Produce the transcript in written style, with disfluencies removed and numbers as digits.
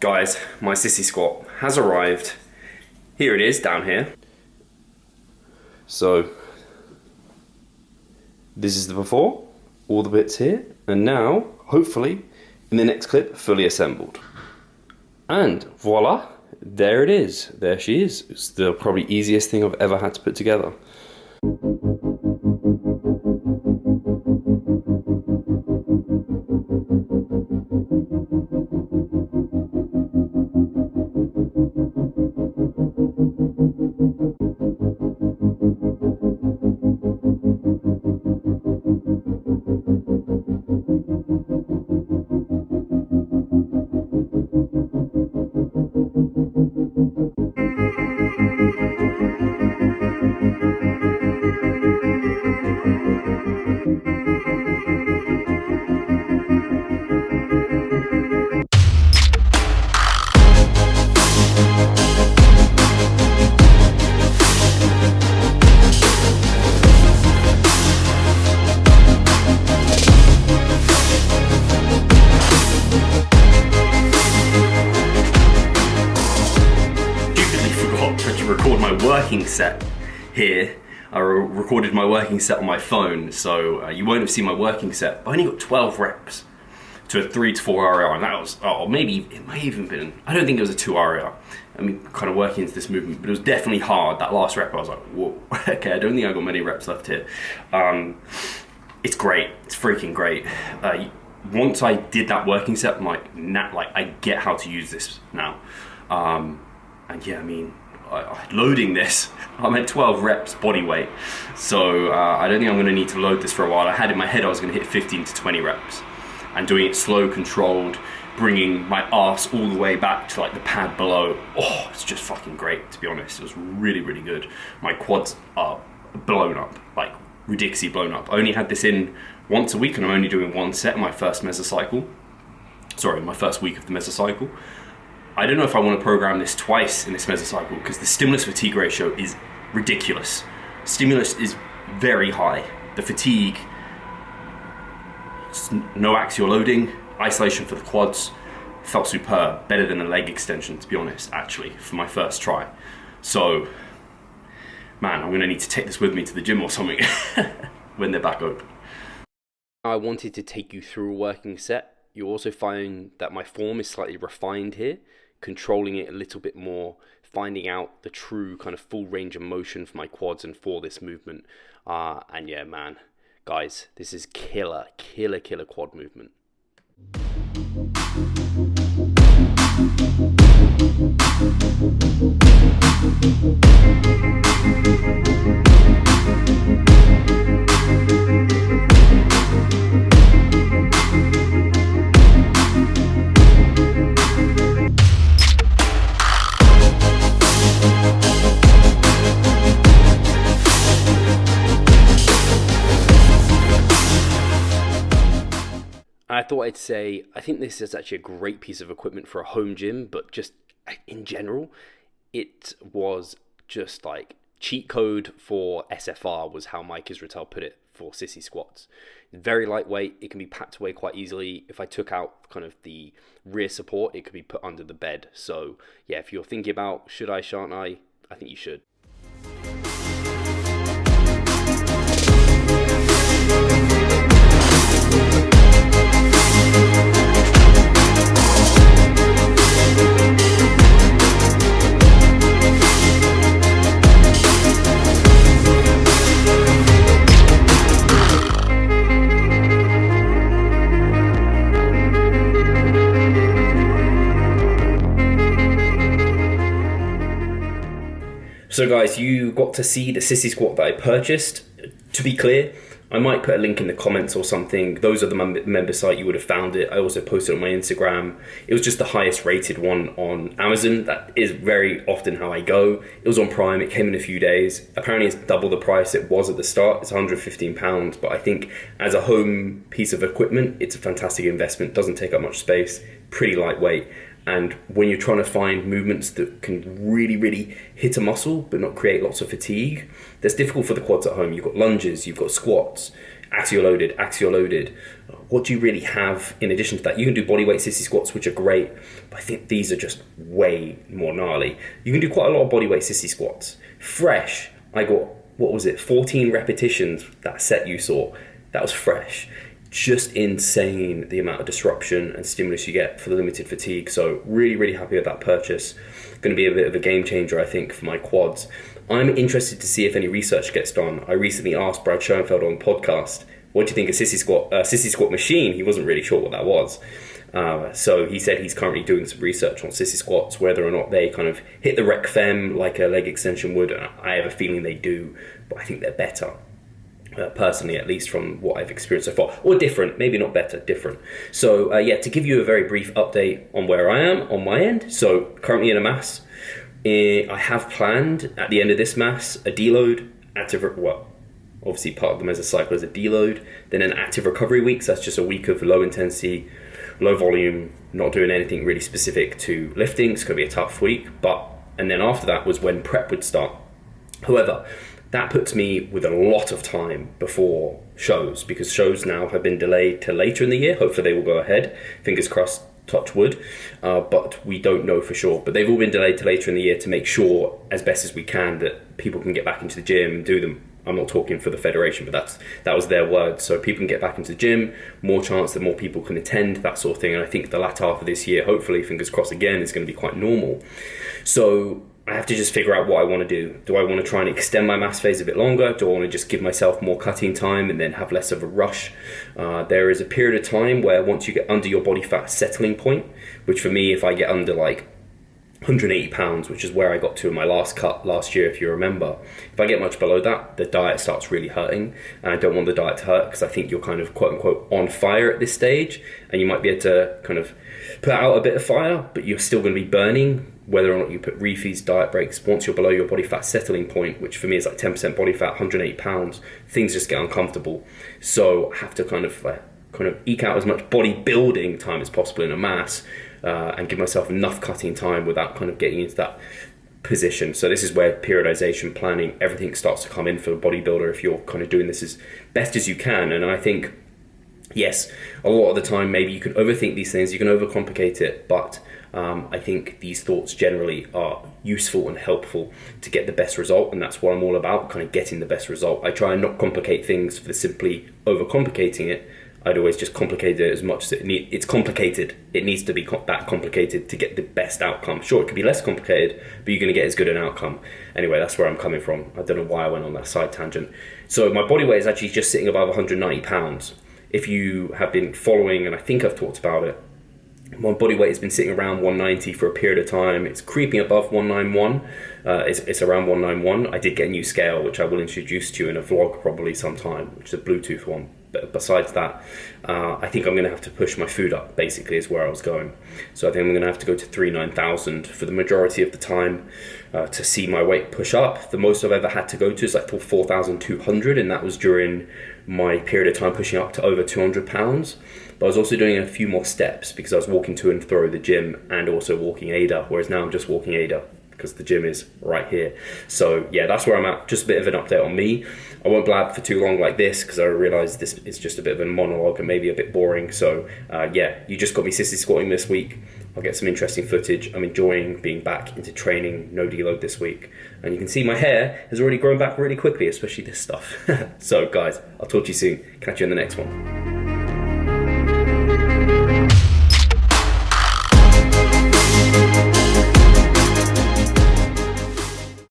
Guys, my sissy squat has arrived. Here it is down here. So this is the before, all the bits here, and now hopefully in the next clip fully assembled. And voila, there it is. There she is. It's the probably easiest thing I've ever had to put together. Record my working set here. I recorded my working set on my phone, so you won't have seen my working set. I only got 12 reps to a 3 to 4 RR, and that was, maybe it may have even been, I don't think it was a 2 RR. I mean, kind of working into this movement, but it was definitely hard. That last rep, I was like, whoa, okay, I don't think I got many reps left here. It's great, it's freaking great. Once I did that working set, I'm like, I get how to use this now. And yeah, I mean, loading this, I'm at 12 reps body weight, so I don't think I'm going to need to load this for a while. I had in my head I was going to hit 15 to 20 reps, and doing it slow, controlled, bringing my arse all the way back to like the pad below. Oh, it's just fucking great, to be honest. It was really, really good. My quads are blown up, like ridiculously blown up. I only had this in once a week, and I'm only doing one set in my first mesocycle. Sorry, my first week of the mesocycle. I don't know if I want to program this twice in this mesocycle, because the stimulus fatigue ratio is ridiculous. Stimulus is very high. The fatigue, no axial loading, isolation for the quads, felt superb. Better than a leg extension, to be honest, actually, for my first try. So, man, I'm going to need to take this with me to the gym or something when they're back open. I wanted to take you through a working set. You also find that my form is slightly refined here, controlling it a little bit more, finding out the true kind of full range of motion for my quads and for this movement. And yeah, man, guys, this is killer quad movement. I thought I'd say, I think this is actually a great piece of equipment for a home gym, but just in general, it was just like cheat code for SFR was how Mike Israel put it for sissy squats. Very lightweight, it can be packed away quite easily. If I took out kind of the rear support, it could be put under the bed. So yeah, if you're thinking about should I, shan't I think you should. So guys, you got to see the sissy squat that I purchased. To be clear, I might put a link in the comments or something. Those are the member site, you would have found it. I also posted on my Instagram. It was just the highest rated one on Amazon. That is very often how I go. It was on Prime, it came in a few days. Apparently it's double the price it was at the start. It's £115, but I think as a home piece of equipment, it's a fantastic investment. Doesn't take up much space, pretty lightweight. And when you're trying to find movements that can really hit a muscle but not create lots of fatigue, that's difficult for the quads at home. You've got lunges, you've got squats, axial loaded. What do you really have in addition to that? You can do bodyweight sissy squats, which are great, but I think these are just way more gnarly. You can do quite a lot of bodyweight sissy squats. Fresh, I got, 14 repetitions, that set you saw. That was fresh. Just insane the amount of disruption and stimulus you get for the limited fatigue. So really, really happy with that purchase. Going to be a bit of a game changer, I think, for my quads. I'm interested to see if any research gets done. I recently asked Brad Schoenfeld on the podcast, what do you think of sissy squat machine? He wasn't really sure what that was. So he said he's currently doing some research on sissy squats, whether or not they kind of hit the rec fem like a leg extension would. I have a feeling they do, but I think they're better. Personally, at least from what I've experienced so far, or different, maybe not better, different. So to give you a very brief update on where I am on my end. So currently in a mass, I have planned at the end of this mass a deload, obviously part of the mesocycle is a deload, then an active recovery week. So that's just a week of low intensity, low volume, not doing anything really specific to lifting. It's going to be a tough week, and then after that was when prep would start. However, that puts me with a lot of time before shows, because shows now have been delayed to later in the year. Hopefully they will go ahead. Fingers crossed, touch wood. But we don't know for sure. But they've all been delayed to later in the year to make sure, as best as we can, that people can get back into the gym and do them. I'm not talking for the federation, but that was their word. So people can get back into the gym, more chance that more people can attend, that sort of thing. And I think the latter half of this year, hopefully, fingers crossed again, is going to be quite normal. So I have to just figure out what I want to do. Do I want to try and extend my mass phase a bit longer? Do I want to just give myself more cutting time and then have less of a rush? There is a period of time where once you get under your body fat settling point, which for me, if I get under like 180 pounds, which is where I got to in my last cut last year, if you remember, if I get much below that, the diet starts really hurting. And I don't want the diet to hurt, because I think you're kind of quote unquote on fire at this stage, and you might be able to kind of put out a bit of fire, but you're still going to be burning, whether or not you put refeeds, diet breaks. Once you're below your body fat settling point, which for me is like 10% body fat, 180 pounds, things just get uncomfortable. So I have to kind of eke out as much bodybuilding time as possible in a mass, and give myself enough cutting time without kind of getting into that position. So this is where periodization, planning, everything starts to come in for a bodybuilder if you're kind of doing this as best as you can. And I think, yes, a lot of the time maybe you can overthink these things, you can overcomplicate it, but I think these thoughts generally are useful and helpful to get the best result, and that's what I'm all about, kind of getting the best result. I try and not complicate things for simply overcomplicating it. I'd always just complicate it as much as it's complicated. It needs to be that complicated to get the best outcome. Sure, it could be less complicated, but you're going to get as good an outcome. Anyway, that's where I'm coming from. I don't know why I went on that side tangent. So my body weight is actually just sitting above 190 pounds. If you have been following, and I think I've talked about it, my body weight has been sitting around 190 for a period of time. It's creeping above 191. It's around 191. I did get a new scale, which I will introduce to you in a vlog probably sometime, which is a Bluetooth one. But besides that, I think I'm going to have to push my food up, basically, is where I was going. So I think I'm going to have to go to 39,000 for the majority of the time to see my weight push up. The most I've ever had to go to is like 4,200, and that was during my period of time pushing up to over 200 pounds. But I was also doing a few more steps because I was walking to and fro the gym and also walking ADA, whereas now I'm just walking ADA because the gym is right here. So yeah, that's where I'm at. Just a bit of an update on me. I won't blab for too long like this because I realise this is just a bit of a monologue and maybe a bit boring. So you just got me sissy squatting this week. I'll get some interesting footage. I'm enjoying being back into training, no deload this week. And you can see my hair has already grown back really quickly, especially this stuff. So guys, I'll talk to you soon. Catch you in the next one.